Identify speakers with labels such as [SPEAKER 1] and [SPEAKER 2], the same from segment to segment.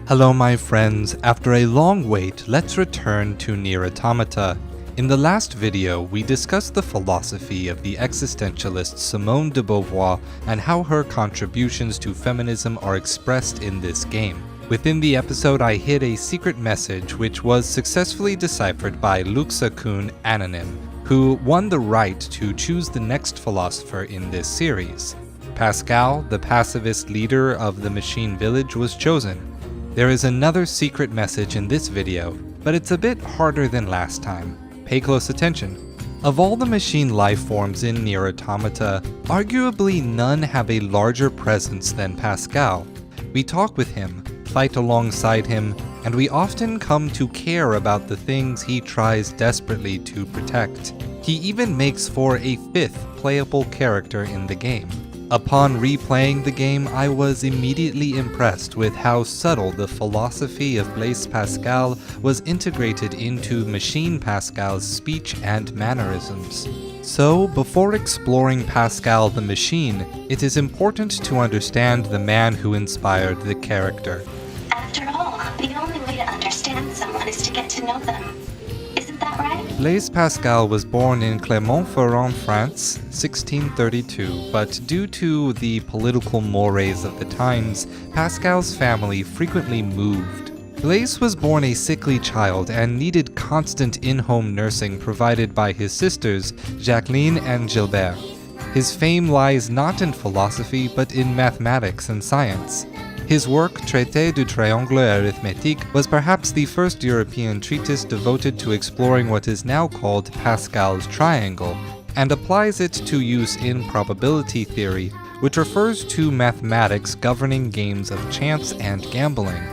[SPEAKER 1] Hello my friends, after a long wait, let's return to Nier Automata. In the last video, we discussed the philosophy of the existentialist Simone de Beauvoir and how her contributions to feminism are expressed in this game. Within the episode, I hid a secret message which was successfully deciphered by Luxa-kun Anonym, who won the right to choose the next philosopher in this series. Pascal, the pacifist leader of the machine village, was chosen. There is another secret message in this video, but it's a bit harder than last time. Pay close attention. Of all the machine life forms in Nier Automata, arguably none have a larger presence than Pascal. We talk with him, fight alongside him, and we often come to care about the things he tries desperately to protect. He even makes for a fifth playable character in the game. Upon replaying the game, I was immediately impressed with how subtle the philosophy of Blaise Pascal was integrated into Machine Pascal's speech and mannerisms. So, before exploring Pascal the machine, it is important to understand the man who inspired the character.
[SPEAKER 2] After all, the only way to understand someone is to get to know them. Isn't that right?
[SPEAKER 1] Blaise Pascal was born in Clermont-Ferrand, France, 1632, but due to the political mores of the times, Pascal's family frequently moved. Blaise was born a sickly child and needed constant in-home nursing provided by his sisters, Jacqueline and Gilbert. His fame lies not in philosophy but in mathematics and science. His work, Traité du triangle arithmétique, was perhaps the first European treatise devoted to exploring what is now called Pascal's triangle, and applies it to use in probability theory, which refers to mathematics governing games of chance and gambling.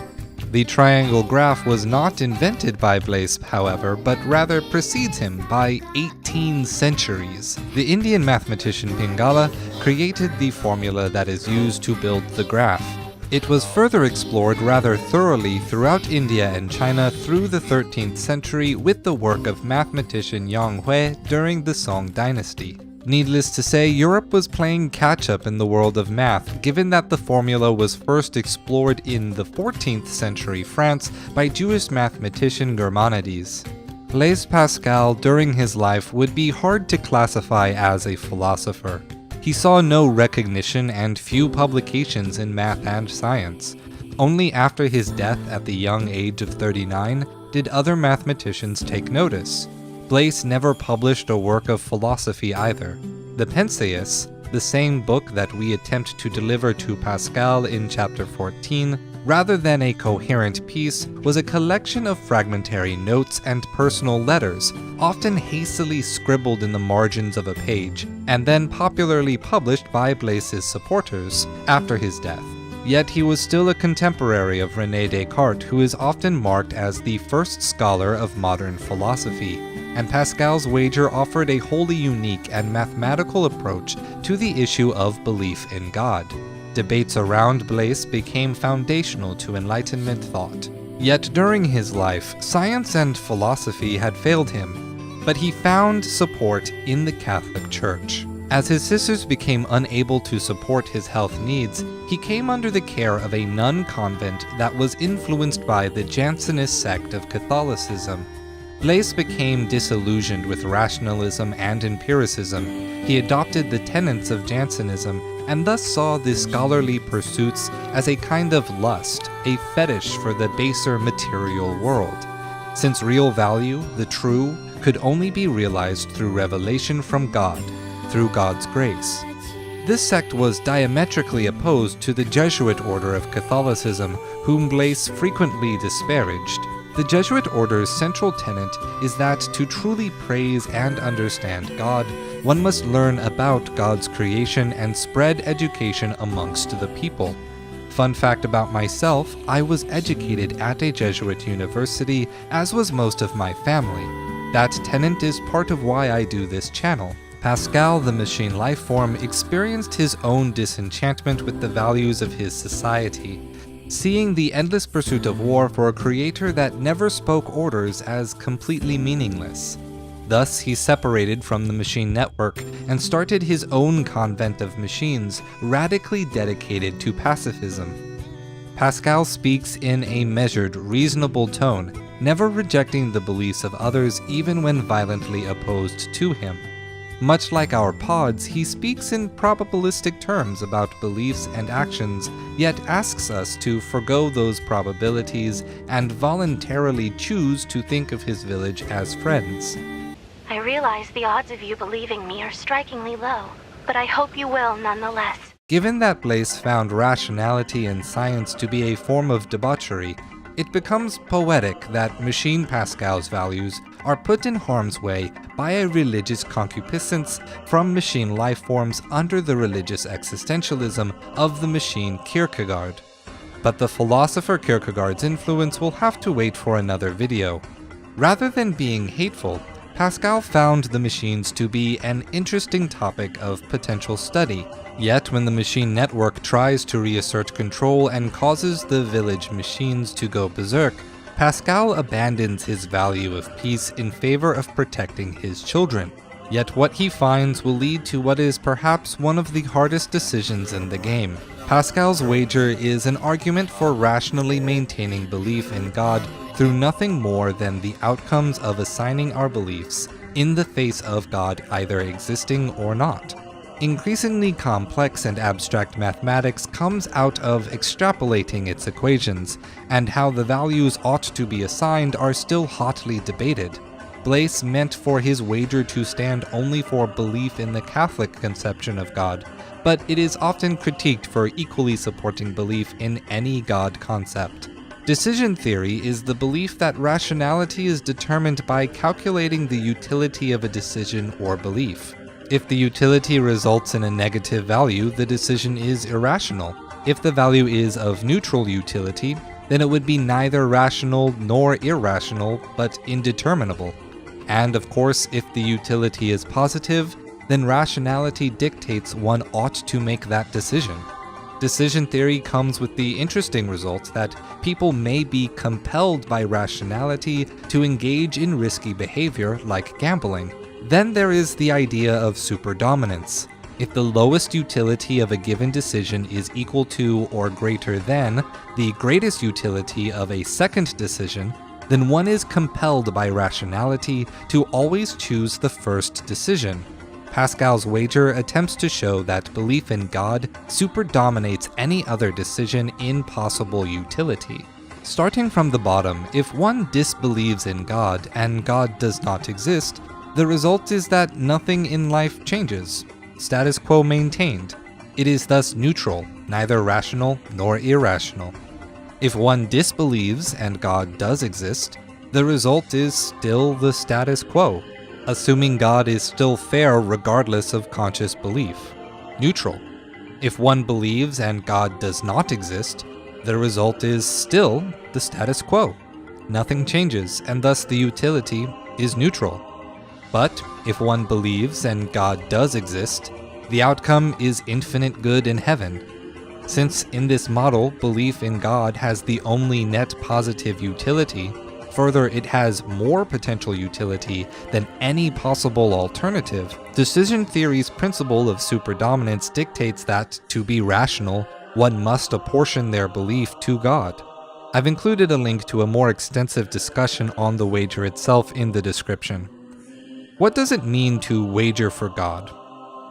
[SPEAKER 1] The triangle graph was not invented by Blaise, however, but rather precedes him by 18 centuries. The Indian mathematician Pingala created the formula that is used to build the graph. It was further explored rather thoroughly throughout India and China through the 13th century with the work of mathematician Yang Hui during the Song dynasty. Needless to say, Europe was playing catch-up in the world of math, given that the formula was first explored in the 14th century France by Jewish mathematician Maimonides. Blaise Pascal during his life would be hard to classify as a philosopher. He saw no recognition and few publications in math and science. Only after his death at the young age of 39 did other mathematicians take notice. Blaise never published a work of philosophy either. The Pensées, the same book that we attempt to deliver to Pascal in chapter 14, rather than a coherent piece, was a collection of fragmentary notes and personal letters, often hastily scribbled in the margins of a page, and then popularly published by Blaise's supporters after his death. Yet he was still a contemporary of René Descartes, who is often marked as the first scholar of modern philosophy, and Pascal's Wager offered a wholly unique and mathematical approach to the issue of belief in God. Debates around Blaise became foundational to Enlightenment thought. Yet during his life, science and philosophy had failed him, but he found support in the Catholic Church. As his sisters became unable to support his health needs, he came under the care of a nun convent that was influenced by the Jansenist sect of Catholicism. Blaise became disillusioned with rationalism and empiricism. He adopted the tenets of Jansenism and thus saw the scholarly pursuits as a kind of lust, a fetish for the baser material world. Since real value, the true, could only be realized through revelation from God, through God's grace. This sect was diametrically opposed to the Jesuit order of Catholicism, whom Blaise frequently disparaged. The Jesuit order's central tenet is that to truly praise and understand God, one must learn about God's creation and spread education amongst the people. Fun fact about myself, I was educated at a Jesuit university, as was most of my family. That tenet is part of why I do this channel. Pascal, the machine life form, experienced his own disenchantment with the values of his society, seeing the endless pursuit of war for a creator that never spoke orders as completely meaningless. Thus, he separated from the machine network and started his own convent of machines, radically dedicated to pacifism. Pascal speaks in a measured, reasonable tone, never rejecting the beliefs of others even when violently opposed to him. Much like our pods, he speaks in probabilistic terms about beliefs and actions, yet asks us to forgo those probabilities and voluntarily choose to think of his village as friends.
[SPEAKER 2] I realize the odds of you believing me are strikingly low, but I hope you will nonetheless.
[SPEAKER 1] Given that Blaise found rationality in science to be a form of debauchery, it becomes poetic that machine Pascal's values are put in harm's way by a religious concupiscence from machine life forms under the religious existentialism of the machine Kierkegaard. But the philosopher Kierkegaard's influence will have to wait for another video. Rather than being hateful, Pascal found the machines to be an interesting topic of potential study. Yet when the machine network tries to reassert control and causes the village machines to go berserk, Pascal abandons his value of peace in favor of protecting his children. Yet what he finds will lead to what is perhaps one of the hardest decisions in the game. Pascal's Wager is an argument for rationally maintaining belief in God through nothing more than the outcomes of assigning our beliefs in the face of God either existing or not. Increasingly complex and abstract mathematics comes out of extrapolating its equations, and how the values ought to be assigned are still hotly debated. Blaise meant for his wager to stand only for belief in the Catholic conception of God, but it is often critiqued for equally supporting belief in any God concept. Decision theory is the belief that rationality is determined by calculating the utility of a decision or belief. If the utility results in a negative value, the decision is irrational. If the value is of neutral utility, then it would be neither rational nor irrational, but indeterminable. And of course, if the utility is positive, then rationality dictates one ought to make that decision. Decision theory comes with the interesting result that people may be compelled by rationality to engage in risky behavior like gambling. Then there is the idea of superdominance. If the lowest utility of a given decision is equal to or greater than the greatest utility of a second decision, then one is compelled by rationality to always choose the first decision. Pascal's Wager attempts to show that belief in God superdominates any other decision in possible utility. Starting from the bottom, if one disbelieves in God and God does not exist, the result is that nothing in life changes. Status quo maintained. It is thus neutral, neither rational nor irrational. If one disbelieves and God does exist, the result is still the status quo, assuming God is still fair regardless of conscious belief. Neutral. If one believes and God does not exist, the result is still the status quo. Nothing changes, and thus the utility is neutral. But if one believes and God does exist, the outcome is infinite good in heaven. Since in this model, belief in God has the only net positive utility, further it has more potential utility than any possible alternative, decision theory's principle of superdominance dictates that, to be rational, one must apportion their belief to God. I've included a link to a more extensive discussion on the wager itself in the description. What does it mean to wager for God?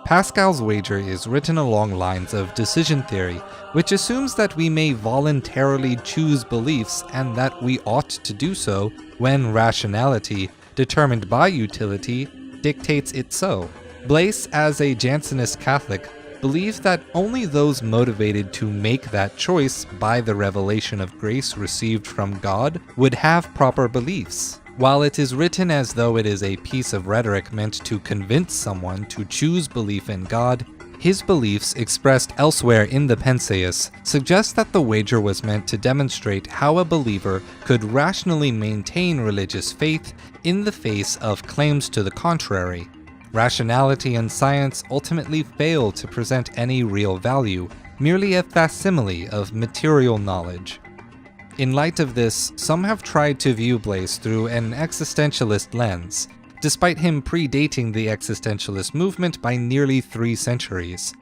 [SPEAKER 1] Pascal's Wager is written along lines of decision theory, which assumes that we may voluntarily choose beliefs and that we ought to do so when rationality, determined by utility, dictates it so. Blaise, as a Jansenist Catholic, believes that only those motivated to make that choice by the revelation of grace received from God would have proper beliefs. While it is written as though it is a piece of rhetoric meant to convince someone to choose belief in God, his beliefs expressed elsewhere in the Penseus suggest that the wager was meant to demonstrate how a believer could rationally maintain religious faith in the face of claims to the contrary. Rationality and science ultimately fail to present any real value, merely a facsimile of material knowledge. In light of this, some have tried to view Blaise through an existentialist lens, despite him predating the existentialist movement by nearly 3 centuries.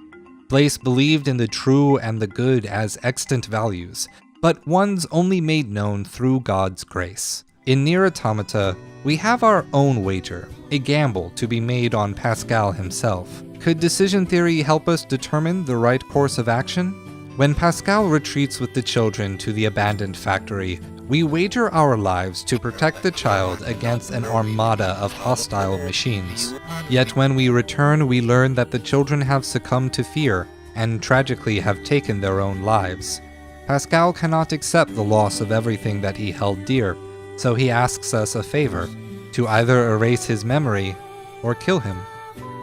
[SPEAKER 1] Blaise believed in the true and the good as extant values, but ones only made known through God's grace. In Nier Automata, we have our own wager, a gamble to be made on Pascal himself. Could decision theory help us determine the right course of action? When Pascal retreats with the children to the abandoned factory, we wager our lives to protect the child against an armada of hostile machines. Yet when we return, we learn that the children have succumbed to fear and tragically have taken their own lives. Pascal cannot accept the loss of everything that he held dear, so he asks us a favor, to either erase his memory or kill him.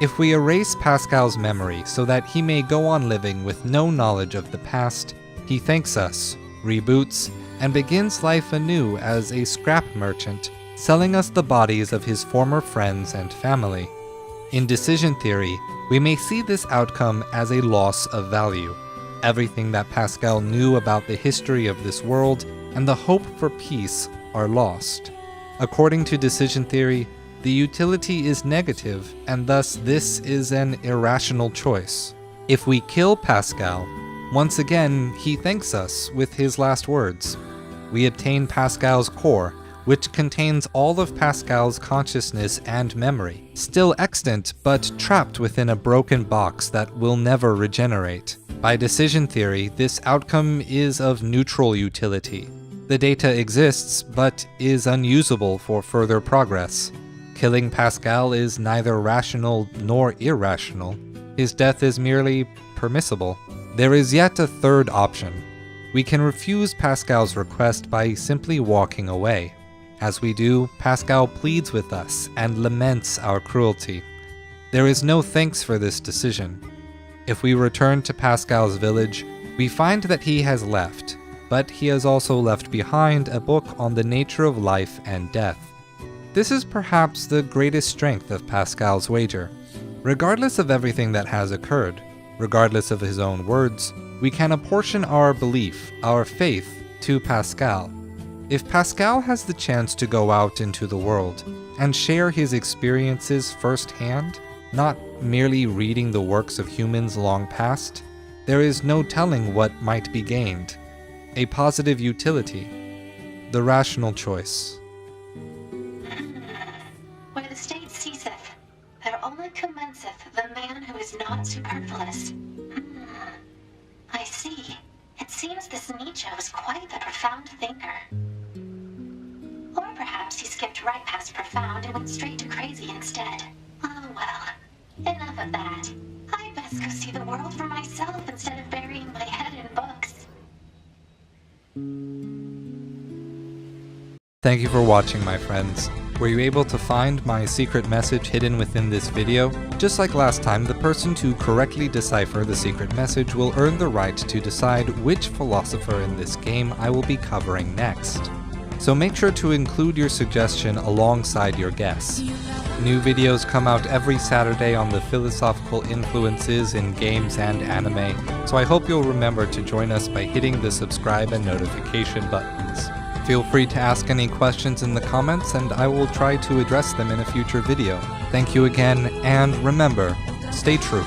[SPEAKER 1] If we erase Pascal's memory so that he may go on living with no knowledge of the past, he thanks us, reboots, and begins life anew as a scrap merchant, selling us the bodies of his former friends and family. In decision theory, we may see this outcome as a loss of value. Everything that Pascal knew about the history of this world and the hope for peace are lost. According to decision theory, the utility is negative, and thus this is an irrational choice. If we kill Pascal, once again he thanks us with his last words. We obtain Pascal's core, which contains all of Pascal's consciousness and memory, still extant but trapped within a broken box that will never regenerate. By decision theory, this outcome is of neutral utility. The data exists, but is unusable for further progress. Killing Pascal is neither rational nor irrational. His death is merely permissible. There is yet a third option. We can refuse Pascal's request by simply walking away. As we do, Pascal pleads with us and laments our cruelty. There is no thanks for this decision. If we return to Pascal's village, we find that he has left, but he has also left behind a book on the nature of life and death. This is perhaps the greatest strength of Pascal's Wager. Regardless of everything that has occurred, regardless of his own words, we can apportion our belief, our faith, to Pascal. If Pascal has the chance to go out into the world and share his experiences firsthand, not merely reading the works of humans long past, there is no telling what might be gained. A positive utility, the rational choice.
[SPEAKER 2] Where the state ceaseth, there only commenceth the man who is not superfluous. I see. It seems this Nietzsche was quite the profound thinker. Or perhaps he skipped right past profound and went straight to crazy instead. Oh well, enough of that. I'd best go see the world for myself instead of burying my head in books.
[SPEAKER 1] Thank you for watching, my friends. Were you able to find my secret message hidden within this video? Just like last time, the person to correctly decipher the secret message will earn the right to decide which philosopher in this game I will be covering next. So make sure to include your suggestion alongside your guess. New videos come out every Saturday on the philosophical influences in games and anime, so I hope you'll remember to join us by hitting the subscribe and notification buttons. Feel free to ask any questions in the comments and I will try to address them in a future video. Thank you again, and remember, stay true.